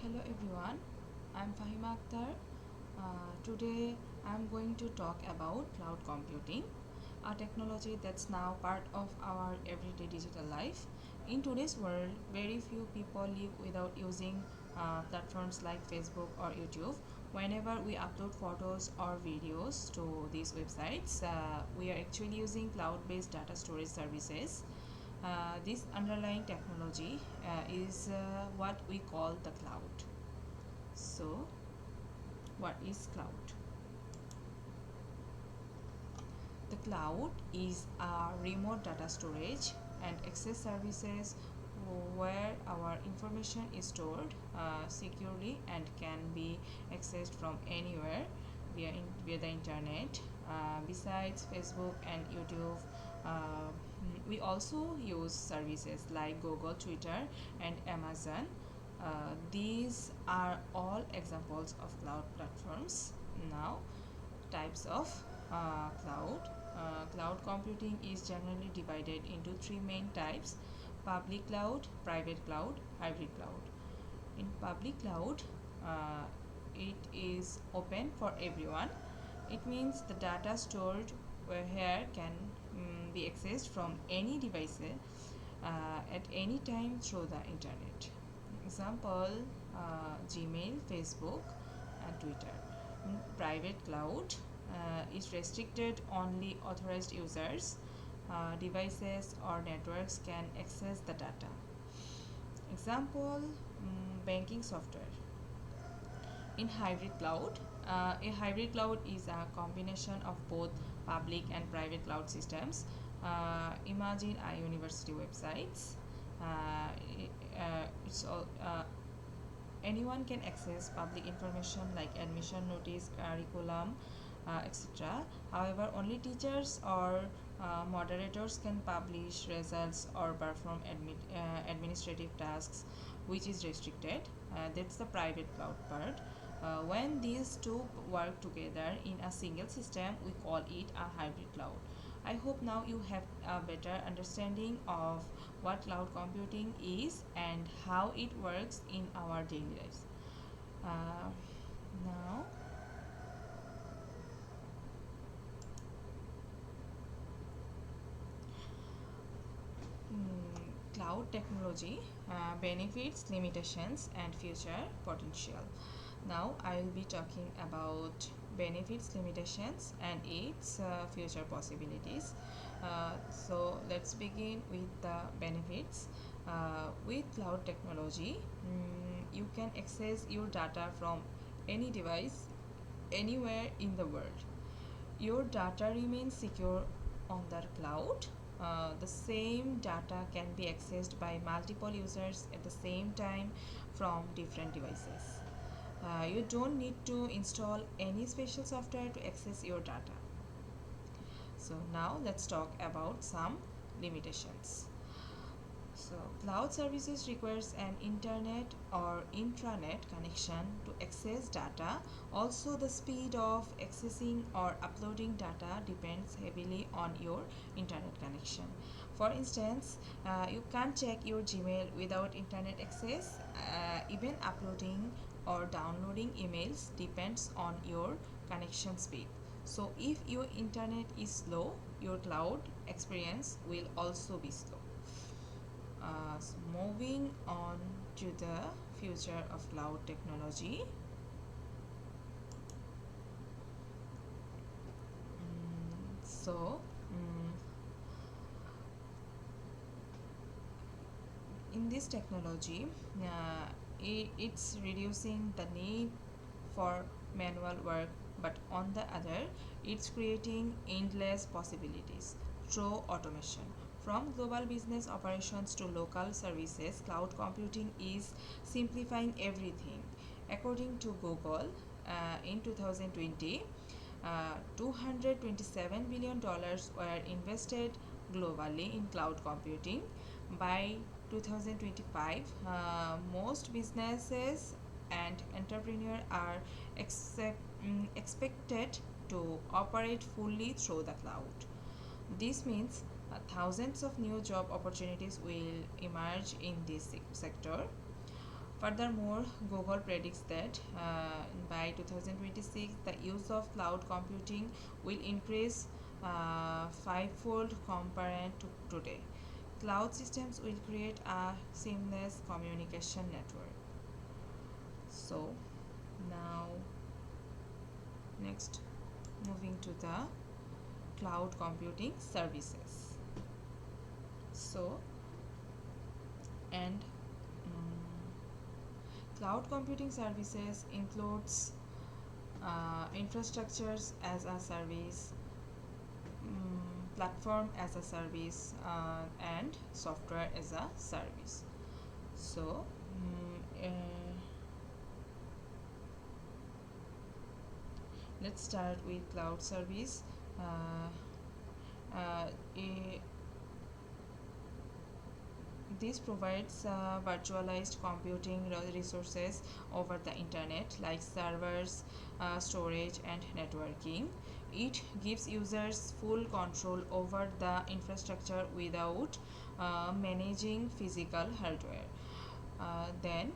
Hello everyone, I'm Fahima Akhtar. Today I'm going to talk about cloud computing, a technology that's now part of our everyday digital life. In today's world, very few people live without using platforms like Facebook or YouTube. Whenever we upload photos or videos to these websites, we are actually using cloud based data storage services. This underlying technology is what we call the cloud. So, what is cloud? The cloud is a remote data storage and access services where our information is stored securely and can be accessed from anywhere via the internet. Besides Facebook and YouTube, we also use services like Google, Twitter, and Amazon. These are all examples of cloud platforms. Now, types of cloud. Cloud computing is generally divided into three main types: public cloud, private cloud, hybrid cloud. In public cloud, uh, it is open for everyone. It means the data stored here can be accessed from any device at any time through the internet. Example: Gmail, Facebook, and Twitter. Private cloud is restricted. Only authorized users, devices, or networks can access the data. Example: banking software. In hybrid cloud, a hybrid cloud is a combination of both public and private cloud systems. Imagine a university websites. Uh, it's all anyone can access public information like admission notice, curriculum, etc. However, only teachers or moderators can publish results or perform administrative tasks, which is restricted. That's the private cloud part. When these two work together in a single system, we call it a hybrid cloud. I hope now you have a better understanding of what cloud computing is and how it works in our daily lives. Uh, Now, cloud technology benefits, limitations, and future potential. Now, I will be talking about benefits, limitations, and its future possibilities. Let's begin with the benefits. With cloud technology, you can access your data from any device, anywhere in the world. Your data remains secure on the cloud. The same data can be accessed by multiple users at the same time from different devices. You don't need to install any special software to access your data. So now let's talk about some limitations. So, cloud services requires an internet or intranet connection to access data. Also, the speed of accessing or uploading data depends heavily on your internet connection. For instance, you can't check your Gmail without internet access. Even uploading or downloading emails depends on your connection speed. So, if your internet is slow, your cloud experience will also be slow. Moving on to the future of cloud technology. So, in this technology, it's reducing the need for manual work, but on the other, it's creating endless possibilities through automation. From global business operations to local services, cloud computing is simplifying everything. According to Google, in 2020, $227 billion were invested globally in cloud computing. By 2025, most businesses and entrepreneurs are expected to operate fully through the cloud. This means thousands of new job opportunities will emerge in this sector. Furthermore, Google predicts that by 2026, the use of cloud computing will increase fivefold compared to today. Cloud systems will create a seamless communication network. So, now next, moving to the cloud computing services. So, and cloud computing services includes infrastructures as a service, platform as a service, and software as a service. So, let's start with cloud service. Uh, a This provides virtualized computing resources over the internet like servers, storage, and networking. It gives users full control over the infrastructure without managing physical hardware. Then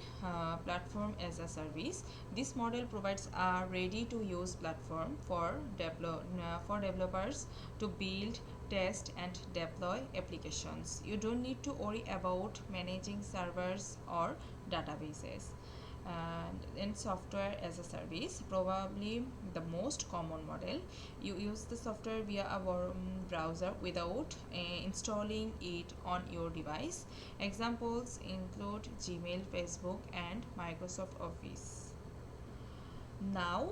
platform as a service. This model provides a ready-to-use platform for developers to build, test, and deploy applications. You don't need to worry about managing servers or databases. And in software as a service, probably the most common model. You use the software via a browser without installing it on your device. Examples include Gmail, Facebook, and Microsoft Office. Now,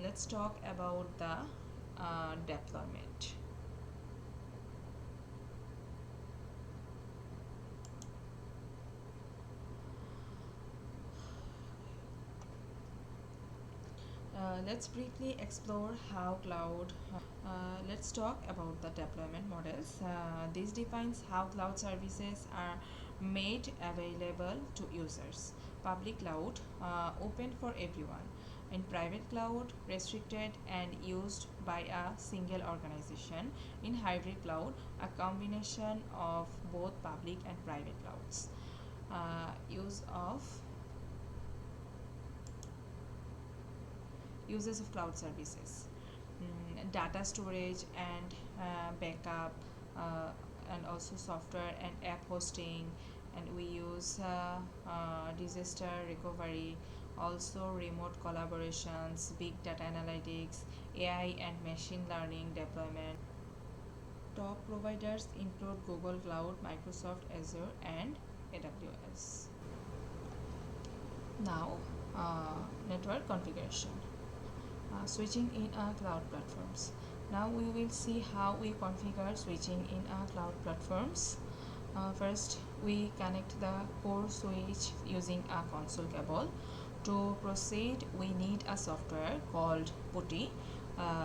let's talk about the deployment. Let's briefly explore how cloud. Let's talk about the deployment models. This defines how cloud services are made available to users. Public cloud, open for everyone. In private cloud, restricted and used by a single organization. In hybrid cloud, a combination of both public and private clouds. Use of Uses of cloud services, data storage and backup, and also software and app hosting, and we use disaster recovery, also remote collaborations, big data analytics, AI and machine learning deployment. Top providers include Google Cloud, Microsoft Azure, and AWS. Now, network configuration. Switching in our cloud platforms. Now we will see how we configure switching in our cloud platforms. First, we connect the core switch using a console cable. To proceed, we need a software called PuTTY,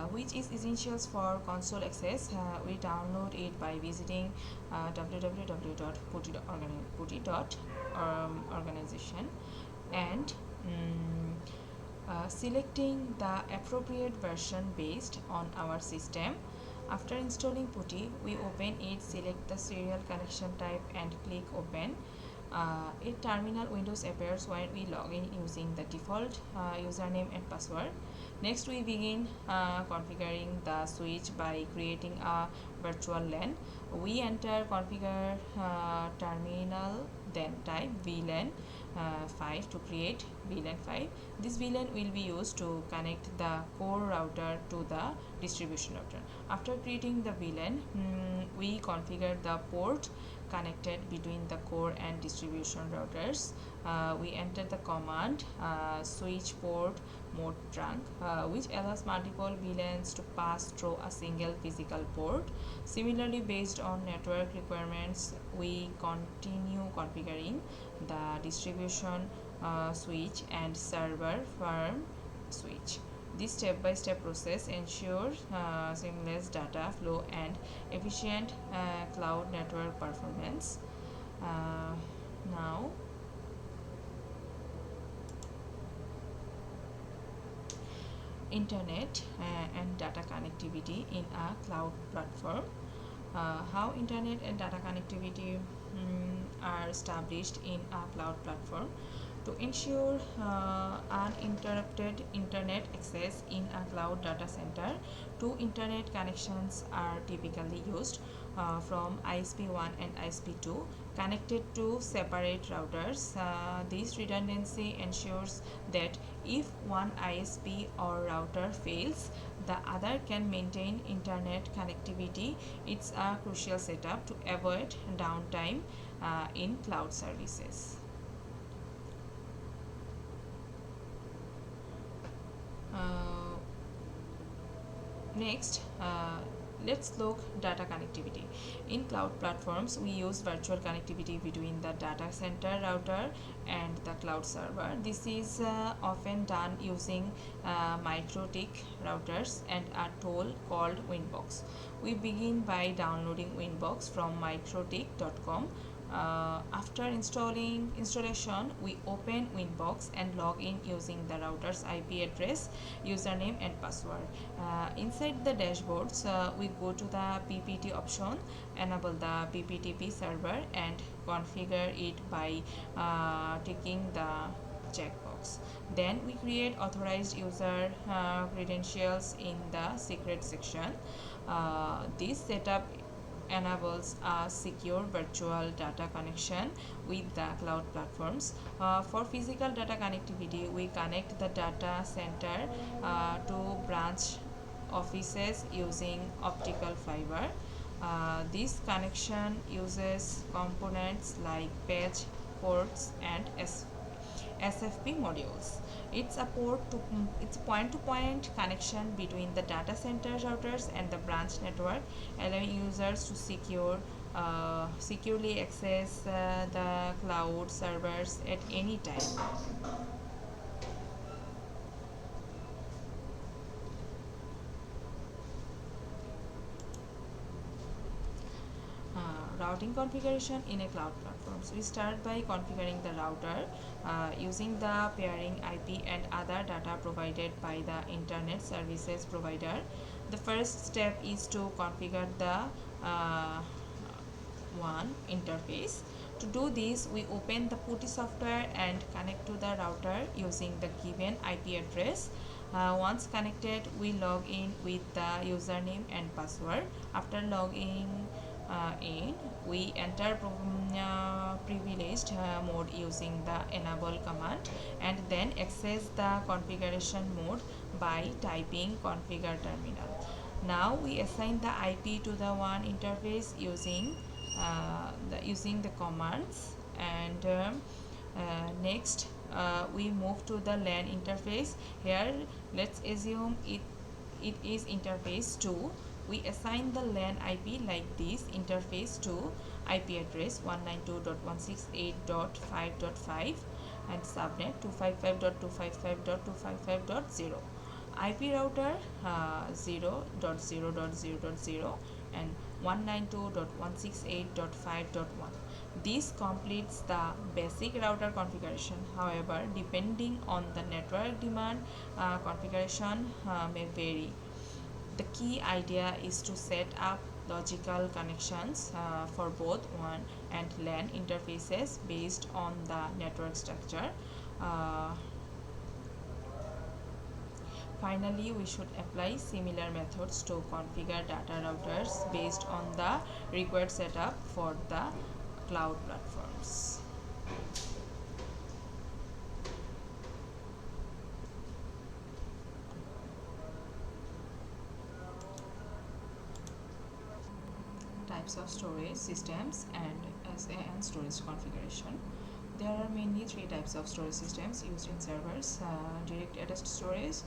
which is essential for console access. We download it by visiting www.putty.organization and selecting the appropriate version based on our system. After installing PuTTY, we open it, select the serial connection type and click open. A terminal window appears when we log in using the default username and password. Next, we begin configuring the switch by creating a virtual LAN. We enter configure terminal, then type VLAN 5 to create VLAN 5. This VLAN will be used to connect the core router to the distribution router. After creating the VLAN, we configure the port connected between the core and distribution routers. We enter the command switch port mode trunk, which allows multiple VLANs to pass through a single physical port. Similarly, based on network requirements, we continue configuring the distribution switch and server farm switch. This step-by-step process ensures seamless data flow and efficient cloud network performance. Now, internet and data connectivity in a cloud platform. How internet and data connectivity are established in a cloud platform. To ensure uninterrupted internet access in a cloud data center, two internet connections are typically used from ISP1 and ISP2 connected to separate routers. This redundancy ensures that if one ISP or router fails, the other can maintain internet connectivity. It's a crucial setup to avoid downtime in cloud services. Uh, Next, let's look data connectivity. In cloud platforms, we use virtual connectivity between the data center router and the cloud server. This is often done using MikroTik routers and a tool called Winbox. We begin by downloading Winbox from mikrotik.com. After installation, we open Winbox and log in using the router's IP address, username and password. Inside the dashboards, we go to the PPT option, enable the PPTP server and configure it by ticking the checkbox. Then we create authorized user credentials in the secret section. This setup enables a secure virtual data connection with the cloud platforms. For physical data connectivity, we connect the data center to branch offices using optical fiber. This connection uses components like patch, ports, and SFP modules. It's a point-to-point connection between the data center routers and the branch network, allowing users to securely access the cloud servers at any time. Routing configuration in a cloud platform. So we start by configuring the router using the pairing IP and other data provided by the internet services provider. The first step is to configure the uh, one interface. To do this, we open the PuTTY software and connect to the router using the given IP address. Once connected, we log in with the username and password. After logging in, we enter privileged mode using the enable command and then access the configuration mode by typing configure terminal. Now we assign the IP to the one interface using the commands and next we move to the LAN interface. Here let's assume it is interface 2. We assign the LAN IP like this: interface to IP address 192.168.5.5 and subnet 255.255.255.0, IP router 0.0.0.0 and 192.168.5.1. This completes the basic router configuration. However, depending on the network demand, configuration may vary. The key idea is to set up logical connections for both WAN and LAN interfaces based on the network structure. Uh, Finally, we should apply similar methods to configure data routers based on the required setup for the cloud platforms. Types of storage systems and SAN storage configuration. There are mainly three types of storage systems used in servers: direct attached storage,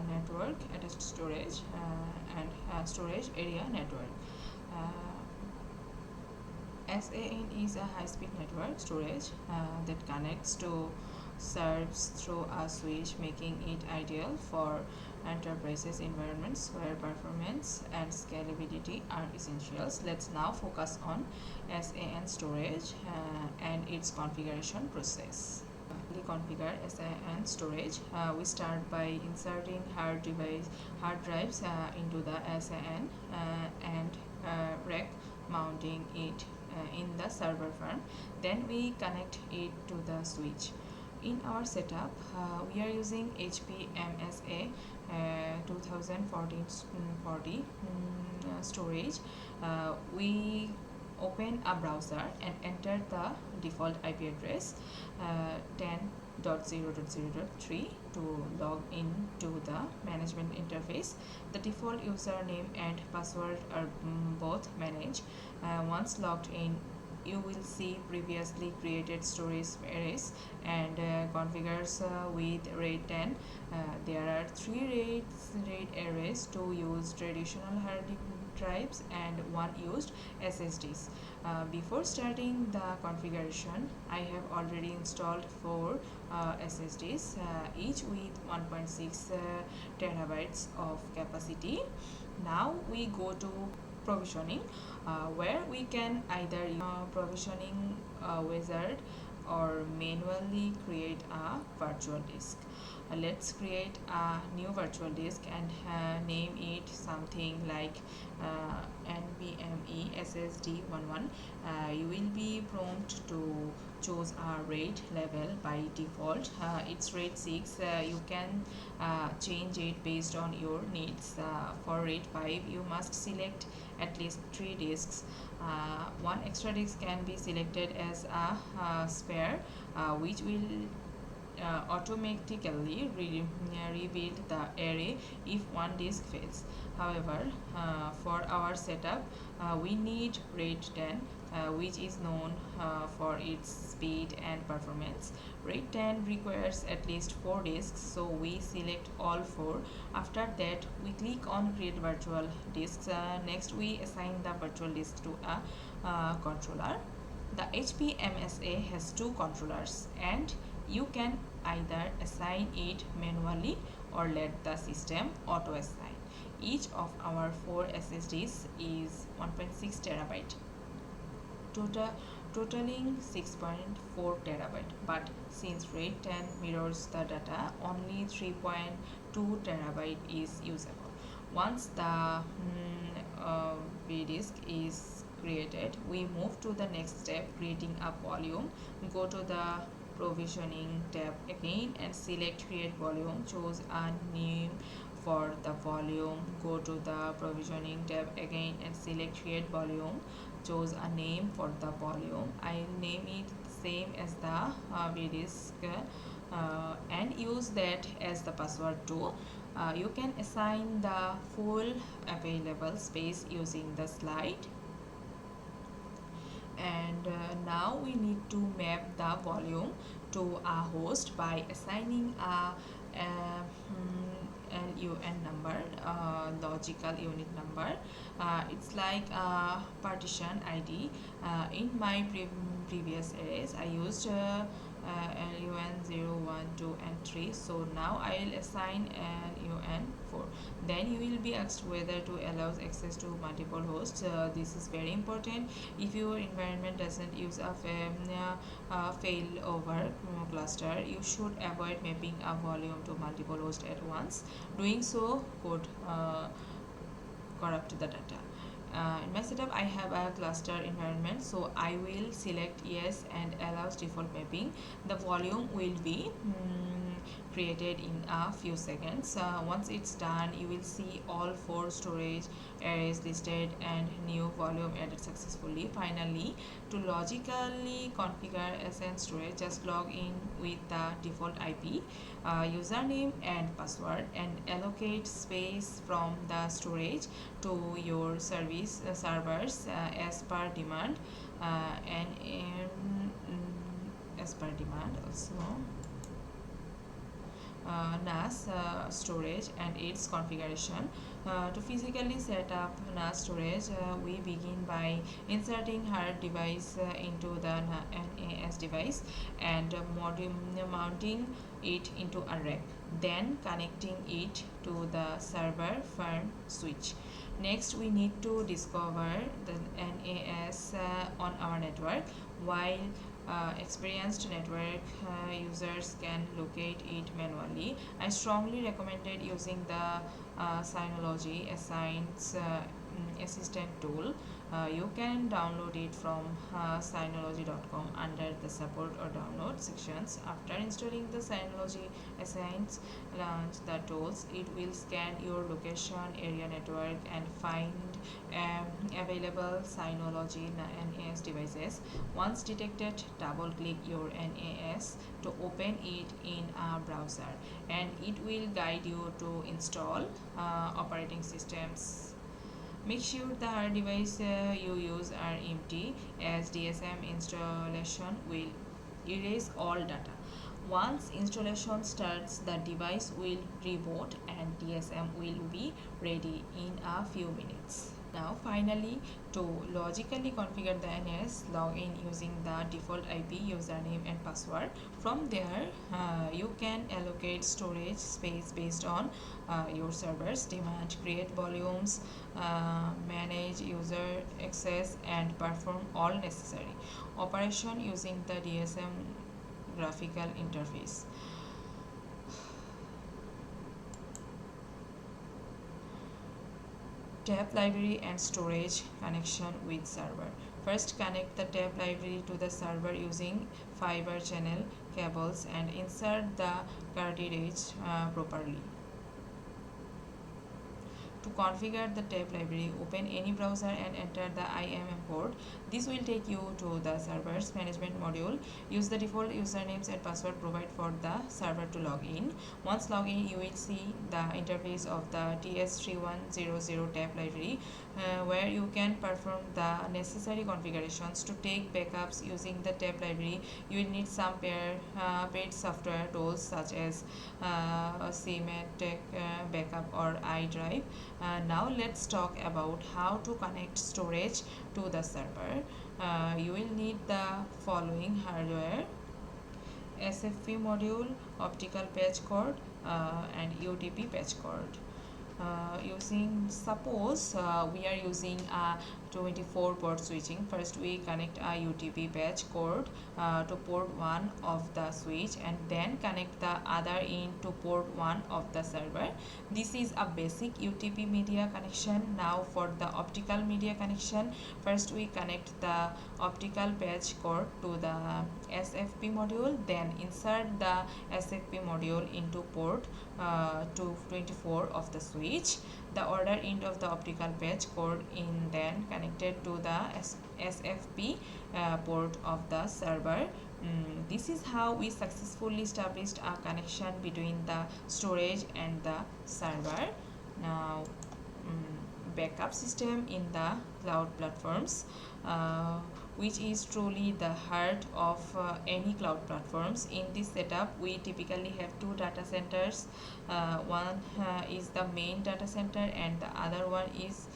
network attached storage, and storage area network. Uh, SAN is a high-speed network storage that connects to serves through a switch, making it ideal for enterprises environments where performance and scalability are essentials. Let's now focus on SAN storage and its configuration process. We configure SAN storage. We start by inserting hard drives into the SAN and rack mounting it in the server farm. Then we connect it to the switch. in our setup, we are using HP MSA 2014-40 storage. We open a browser and enter the default IP address 10.0.0.3 to log in to the management interface. The default username and password are both managed. Once logged in, you will see previously created storage arrays and configures with RAID 10. There are three RAID arrays, two used traditional hard drives and one used SSDs. Before starting the configuration, I have already installed four SSDs, each with 1.6 terabytes of capacity. Now we go to provisioning, where we can either provisioning wizard or manually create a virtual disk. Let's create a new virtual disk and name it something like NVMe SSD11. You will be prompted to choose a RAID level. By default it's RAID 6. You can change it based on your needs. For RAID 5 you must select at least 3 disks. One extra disk can be selected as a spare, which will automatically rebuild the array if one disk fails. However, for our setup, we need RAID 10, which is known for its speed and performance. RAID 10 requires at least 4 disks, so we select all 4. After that, we click on create virtual disks. Next, we assign the virtual disk to a controller. The HP MSA has 2 controllers, and you can either assign it manually or let the system auto assign. Each of our 4 SSDs is 1.6 terabyte, totaling 6.4 terabyte. But since RAID 10 mirrors the data, only 3.2 terabyte is usable. Once the disk is created, we move to the next step, creating a volume. Go to the provisioning tab again and select create volume. Choose a name for the volume. Go to the provisioning tab again and select create volume. Choose a name for the volume. I'll name it same as the disk and use that as the password too. You can assign the full available space using the slide. And now we need to map the volume to a host by assigning a LUN number, logical unit number. It's like a partition ID. In my previous arrays I used LUN 0, 1, 2 and 3, so now I will assign LUN 4. Then you will be asked whether to allow access to multiple hosts. This is very important. If your environment doesn't use a failover cluster, you should avoid mapping a volume to multiple hosts at once. Doing so could corrupt the data. In my setup I have a cluster environment, so I will select yes and allows default mapping. The volume will be created in a few seconds. Once it's done, you will see all 4 storage arrays listed and new volume added successfully. Finally, to logically configure SN storage, just log in with the default IP, username and password, and allocate space from the storage to your servers as per demand, as per demand also. NAS storage and its configuration. To physically set up NAS storage, we begin by inserting hard device into the NAS device and mounting it into a rack, then connecting it to the server firm switch. Next, we need to discover the NAS on our network. While experienced network users can locate it manually, I strongly recommended using the Synology Assigns Assistant tool. You can download it from Synology.com under the support or download sections. After installing the Synology Assigns launch the tools, it will scan your location, area network and find available Synology NAS devices. Once detected, double click your NAS to open it in a browser and it will guide you to install operating systems. Make sure the hard device you use are empty, as DSM installation will erase all data. Once installation starts, the device will reboot and DSM will be ready in a few minutes. Now finally, to logically configure the NAS, log in using the default IP, username and password. From there, you can allocate storage space based on your server's demand, create volumes, manage user access and perform all necessary operation using the DSM graphical interface. Tab library and storage connection with server. First, connect the tab library to the server using fiber channel cables and insert the cartridge properly. To configure the tab library, open any browser and enter the IMM port. This will take you to the server's management module. Use the default usernames and password provided for the server to log in. Once log in, you will see the interface of the TS3100 tab library where you can perform the necessary configurations. To take backups using the tab library, you will need some paid software tools such as Symantec Backup or iDrive. Now let's talk about how to connect storage to the server. You will need the following hardware: SFP module, optical patch cord, and UTP patch cord. Suppose we are using a 24 port switching. First we connect a UTP patch cord to port 1 of the switch and then connect the other in to port 1 of the server. This is a basic UTP media connection. Now for the optical media connection, first we connect the optical patch cord to the SFP module, then insert the SFP module into port 224 of the switch. The other end of the optical patch cord in then connected to the SFP port of the server. This is how we successfully established a connection between the storage and the server. Now backup system in the cloud platforms, which is truly the heart of any cloud platforms. In this setup, we typically have two data centers. One is the main data center and the other one is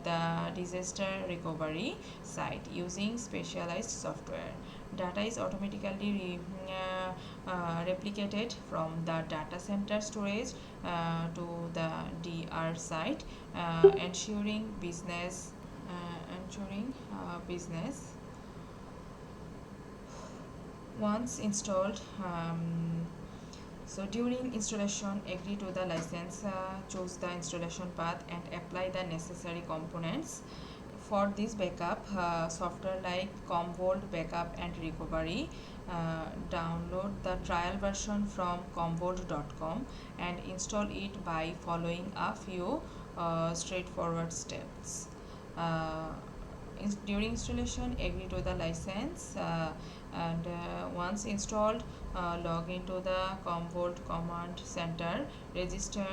the disaster recovery site using specialized software. Data is automatically replicated from the data center storage to the DR site, ensuring business. Once installed, so during installation, agree to the license, choose the installation path and apply the necessary components. For this backup, software like Commvault Backup and Recovery, download the trial version from commvault.com and install it by following a few straightforward steps. During installation, agree to the license, and once installed, log into the Commvault command center, register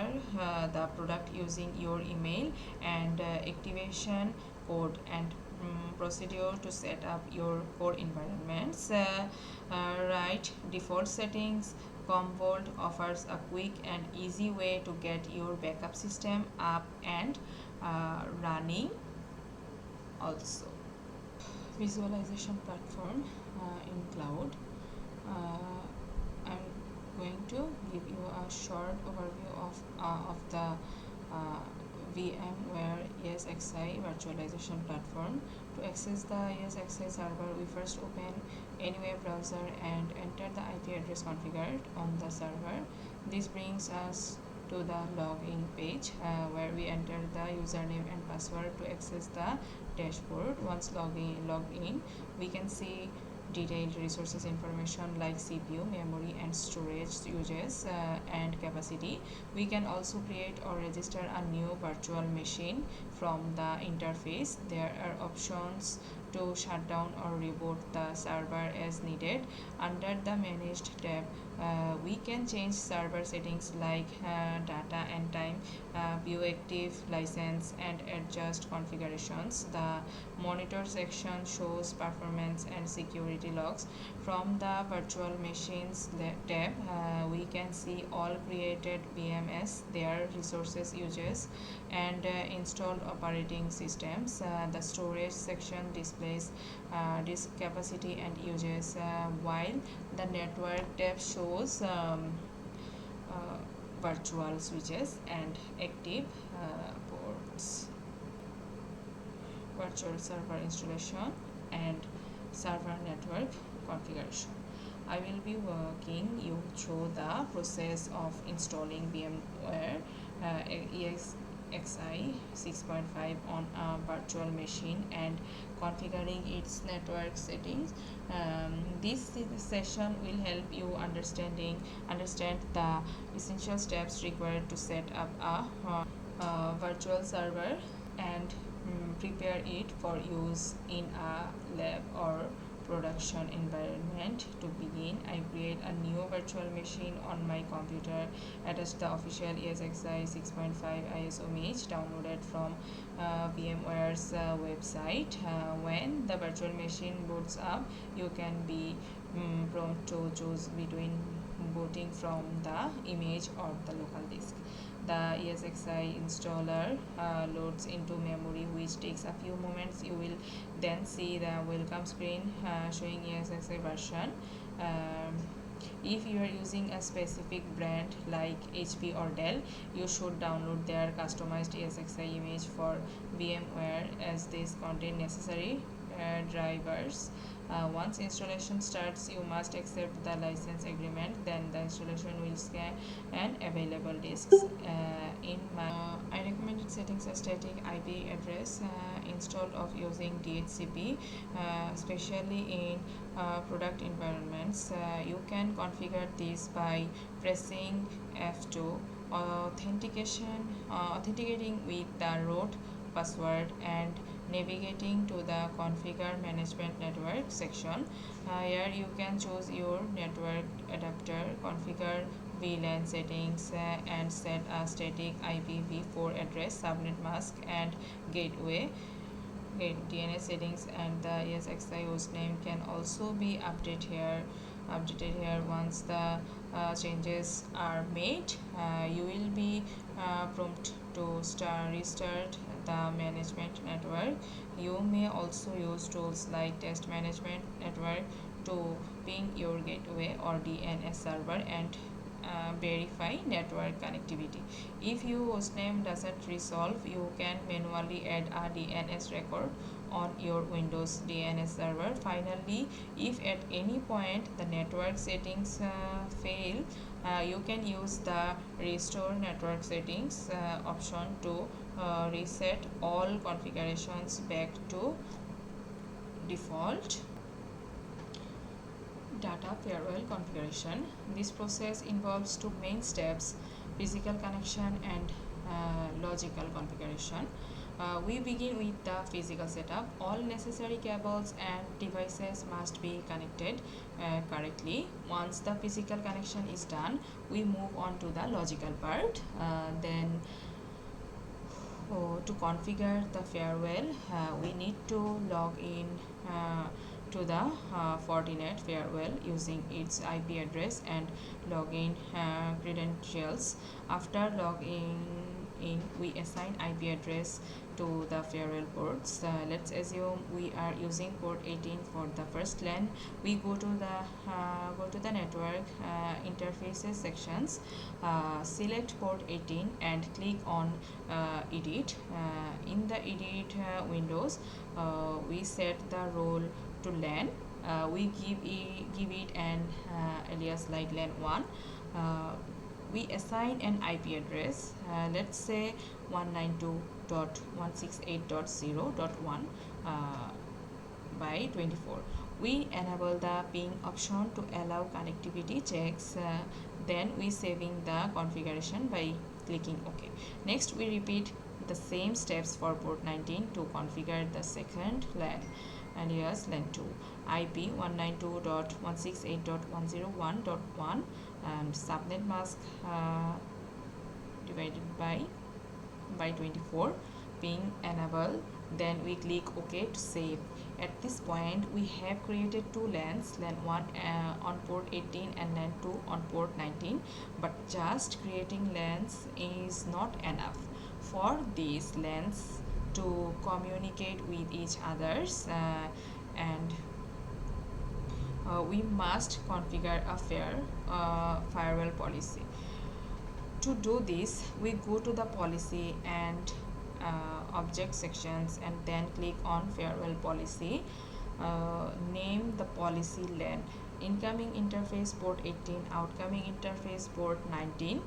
the product using your email and activation code and procedure to set up your core environments. Right default settings. Commvault offers a quick and easy way to get your backup system up and running. Also, visualization platform in cloud. I'm going to give you a short overview of the VMware ESXi virtualization platform. To access the ESXi server, we first open any web browser and enter the IP address configured on the server. This brings us to the login page where we enter the username and password to access the dashboard. Once logged in, we can see detailed resources information like CPU, memory and storage uses and capacity. We can also create or register a new virtual machine from the interface. There are options to shut down or reboot the server as needed. Under the managed tab, we can change server settings like data and time, view active license and adjust configurations. The monitor section shows performance and security logs. From the virtual machines tab, we can see all created VMS, their resources uses and installed operating systems. The storage section displays disk capacity and uses, while the network tab shows virtual switches and active ports. Virtual server installation and server network configuration. I will be walking you through the process of installing VMware EXI 6.5 on a virtual machine and configuring its network settings. This session will help you understand the essential steps required to set up a virtual server and prepare it for use in a lab or production environment. To begin, I create a new virtual machine on my computer, attach the official ESXi 6.5 ISO image downloaded from VMware's website. When the virtual machine boots up, you can be prompted to choose between booting from the image or the local disk. The ESXi installer loads into memory, which takes a few moments. You will then see the welcome screen showing ESXi version. If you are using a specific brand like HP or Dell, you should download their customized ESXi image for VMware, as these contain necessary drivers. Once installation starts, you must accept the license agreement. Then the installation will scan and available disks. I recommended settings a static IP address instead of using DHCP, especially in product environments. You can configure this by pressing F2. Authenticating with the root password and navigating to the configure management network section. Here you can choose your network adapter, configure VLAN settings and set a static IPv4 address, subnet mask and gateway. DNS settings and the ESXi hostname can also be updated here. Once the changes are made, you will be prompted to restart the management network. You may also use tools like test management network to ping your gateway or DNS server and verify network connectivity. If your hostname doesn't resolve, you can manually add a DNS record on your Windows DNS server. Finally, if at any point the network settings fail, you can use the restore network settings option to reset all configurations back to default. Data farewell configuration. This process involves two main steps: physical connection and logical configuration. We begin with the physical setup. All necessary cables and devices must be connected correctly. Once the physical connection is done, we move on to the logical part. To configure the farewell, we need to log in to the Fortinet farewell using its IP address and login credentials. After logging in, we assign IP address to the farewell ports. Let's assume we are using port 18 for the first LAN. We go to the network interfaces sections, select port 18 and click on edit. In the edit windows, we set the role to LAN. We give it an alias like LAN 1. we assign an IP address, let's say 192.168.0.1 by 24. We enable the ping option to allow connectivity checks. Then we saving the configuration by clicking OK. Next, we repeat the same steps for port 19 to configure the second LAN alias LAN 2 IP 192.168.101.1 and subnet mask divided by 24, ping enable. Then we click OK to save. At this point we have created two LANs, LAN 1 on port 18 and LAN 2 on port 19, but just creating LANs is not enough. For these LANs to communicate with each others and we must configure a firewall policy. To do this, we go to the policy and object sections and then click on firewall policy. Name the policy LAN. Incoming interface port 18, outgoing interface port 19.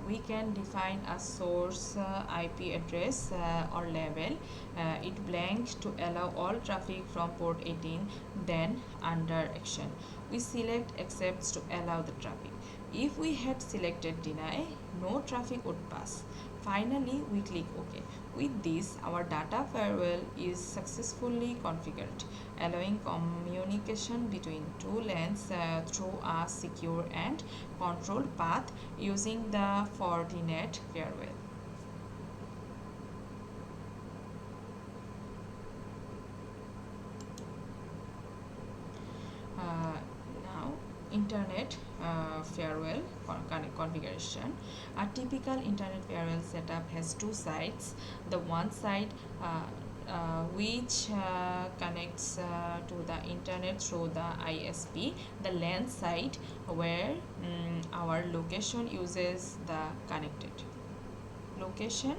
We can define a source IP address or label it blank to allow all traffic from port 18. Then under action we select accepts to allow the traffic. If we had selected deny, no traffic would pass. Finally, we click OK. With this, our data firewall is successfully configured, allowing communication between two LANs through a secure and controlled path using the Fortinet firewall. Now, internet firewall configuration. A typical internet firewall setup has two sides. The one side which connects to the internet through the ISP, the LAN side where our location uses the connected location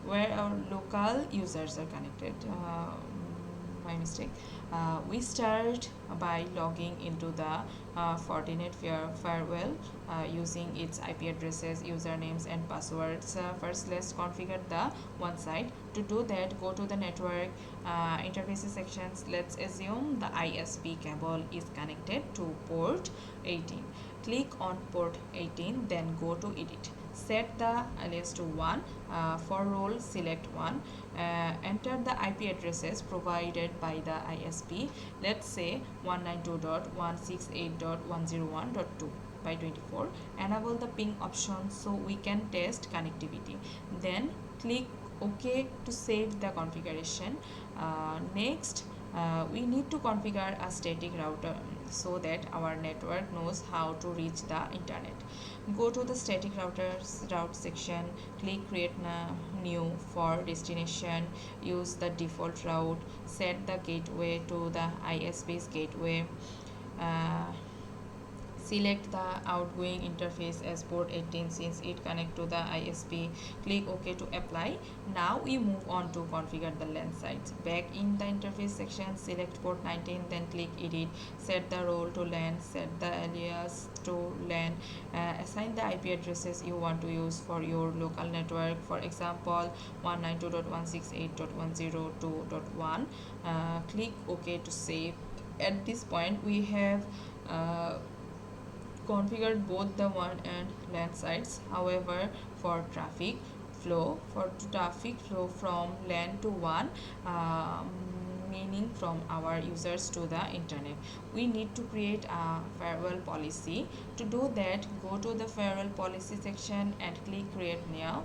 where our local users are connected. My mistake. We start by logging into the Fortinet firewall using its IP addresses, usernames and passwords. First, let's configure the one side. To do that, go to the network interfaces sections. Let's assume the ISP cable is connected to port 18. Click on port 18, then go to edit. Set the alias to 1. For role, select 1. Enter the IP addresses provided by the ISP. Let's say 192.168.101.2 by 24. Enable the ping option so we can test connectivity. Then click OK to save the configuration. Next, we need to configure a static router so that our network knows how to reach the internet. Go to the static routers route section, click create new. For destination, use the default route. Set the gateway to the ISP's gateway. Select the outgoing interface as port 18 since it connects to the ISP. Click OK to apply. Now we move on to configure the LAN sites. Back in the interface section, select port 19, then click edit. Set the role to LAN, set the alias to LAN. Assign the IP addresses you want to use for your local network. For example, 192.168.102.1. Click OK to save. At this point, we have configured both the WAN and LAN sites. However, for traffic flow from LAN to WAN, meaning from our users to the internet, we need to create a firewall policy. To do that, go to the firewall policy section and click create new.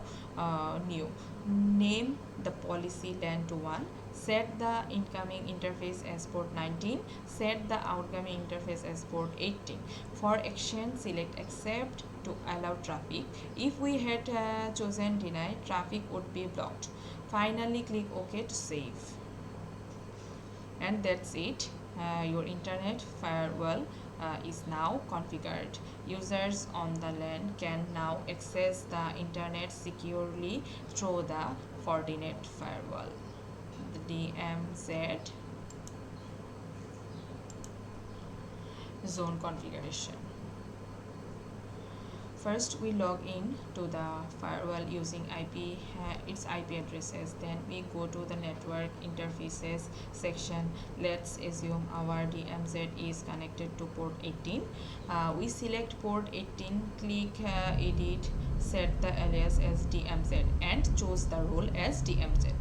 Name the policy LAN to WAN. Set the incoming interface as port 19. Set the outgoing interface as port 18. For action, select accept to allow traffic. If we had chosen deny, traffic would be blocked. Finally, click OK to save. And that's it. Your internet firewall is now configured. Users on the LAN can now access the internet securely through the Fortinet firewall. The DMZ zone configuration. First, we log in to the firewall using its IP addresses. Then we go to the network interfaces section. Let's assume our DMZ is connected to port 18. We select port 18, click edit, set the alias as DMZ and choose the role as DMZ.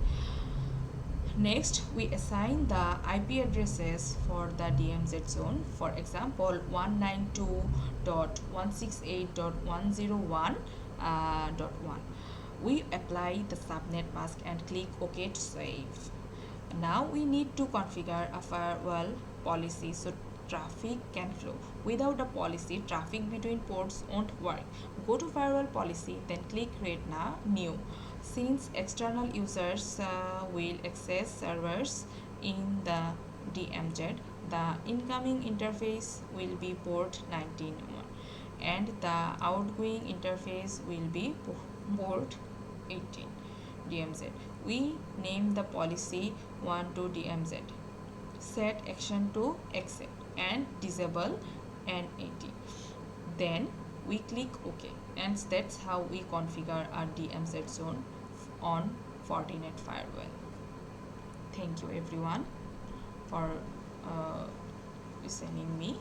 Next, we assign the IP addresses for the DMZ zone. For example, 192.168.101.1. We apply the subnet mask and click OK to save. Now we need to configure a firewall policy so traffic can flow. Without a policy, traffic between ports won't work. Go to firewall policy, then click create now new. Since external users will access servers in the DMZ, the incoming interface will be port 19 and the outgoing interface will be port 18 DMZ. We name the policy 12 DMZ. Set action to accept and disable NAT. Then we click OK, and that's how we configure our DMZ zone on Fortinet firewall. Thank you everyone for listening me.